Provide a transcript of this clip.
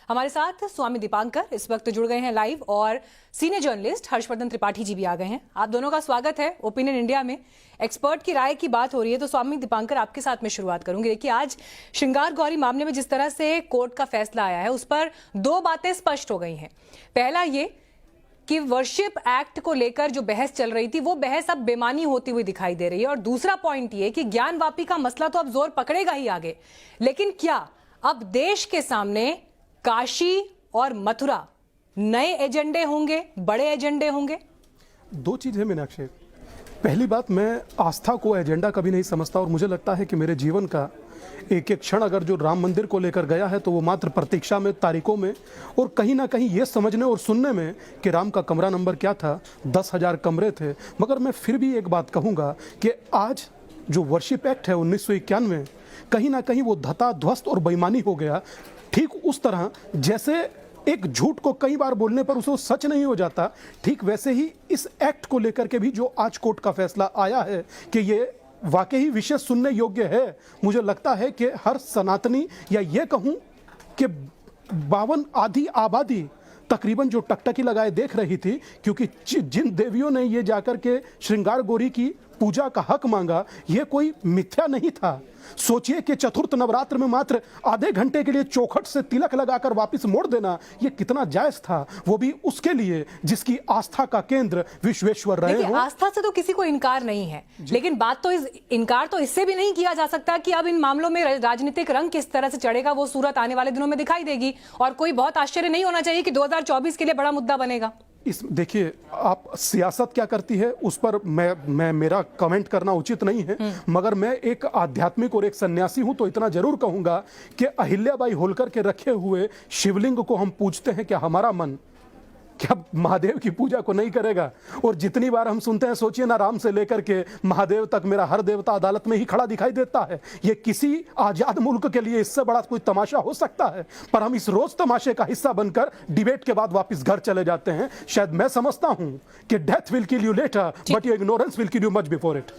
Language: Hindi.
हमारे साथ स्वामी दीपांकर इस वक्त जुड़ गए हैं लाइव और सीनियर जर्नलिस्ट हर्षवर्धन त्रिपाठी जी भी आ गए हैं। आप दोनों का स्वागत है ओपिनियन इंडिया में। एक्सपर्ट की राय की बात हो रही है तो स्वामी दीपांकर आपके साथ में शुरुआत करूंगी। देखिए, आज श्रृंगार गौरी मामले में जिस तरह से कोर्ट का फैसला आया है उस पर दो बातें स्पष्ट हो गई हैं। पहला ये कि वर्शिप एक्ट को लेकर जो बहस चल रही थी वो बहस अब बेमानी होती हुई दिखाई दे रही है, और दूसरा पॉइंट ये कि ज्ञानवापी का मसला तो अब जोर पकड़ेगा ही आगे, लेकिन क्या अब देश के सामने काशी और मथुरा नए एजेंडे होंगे, बड़े एजेंडे होंगे? दो चीज है मीनाक्षी। पहली बात, मैं आस्था को एजेंडा कभी नहीं समझता, और मुझे लगता है कि मेरे जीवन का एक एक क्षण अगर जो राम मंदिर को लेकर गया है तो वो मात्र प्रतीक्षा में, तारीखों में, और कहीं ना कहीं ये समझने और सुनने में कि राम का कमरा नंबर क्या था। 10,000 कमरे थे। मगर मैं फिर भी एक बात कहूँगा कि आज जो वर्शिप एक्ट है 1991, कहीं ना कहीं वो धताध्वस्त और बेईमानी हो गया। ठीक उस तरह जैसे एक झूठ को कई बार बोलने पर उसे सच नहीं हो जाता, ठीक वैसे ही इस एक्ट को लेकर के भी जो आज कोर्ट का फैसला आया है कि ये वाकई विशेष सुनने योग्य है। मुझे लगता है कि हर सनातनी, या ये कहूं कि 52 आधी आबादी तकरीबन जो टकटकी लगाए देख रही थी, क्योंकि जिन देवियों ने ये जाकर के श्रृंगार गौरी की पूजा का हक मांगा, ये कोई मिथ्या नहीं था। सोचिए कि चतुर्थ नवरात्र में मात्र आधे घंटे के लिए चौखट से तिलक लगाकर वापस मोड़ देना, ये कितना जायज था, वो भी उसके लिए जिसकी आस्था का केंद्र विश्वेश्वर रहे हो। आस्था से तो किसी को इनकार नहीं है, लेकिन बात तो इनकार तो इससे भी नहीं किया जा सकता कि अब इन मामलों में राजनीतिक रंग किस तरह से चढ़ेगा वो सूरत आने वाले दिनों में दिखाई देगी, और कोई बहुत आश्चर्य नहीं होना चाहिए कि 2024 के लिए बड़ा मुद्दा बनेगा। देखिए, आप सियासत क्या करती है उस पर मैं मेरा कमेंट करना उचित नहीं है, मगर मैं एक आध्यात्मिक और एक सन्यासी हूं तो इतना जरूर कहूंगा कि अहिल्याबाई होलकर के रखे हुए शिवलिंग को हम पूजते हैं, क्या हमारा मन क्या महादेव की पूजा को नहीं करेगा? और जितनी बार हम सुनते हैं, सोचिए ना, राम से लेकर के महादेव तक मेरा हर देवता अदालत में ही खड़ा दिखाई देता है। ये किसी आजाद मुल्क के लिए इससे बड़ा कोई तमाशा हो सकता है? पर हम इस रोज तमाशे का हिस्सा बनकर डिबेट के बाद वापस घर चले जाते हैं। शायद मैं समझता हूं कि death will kill you later but your ignorance will kill you much before it.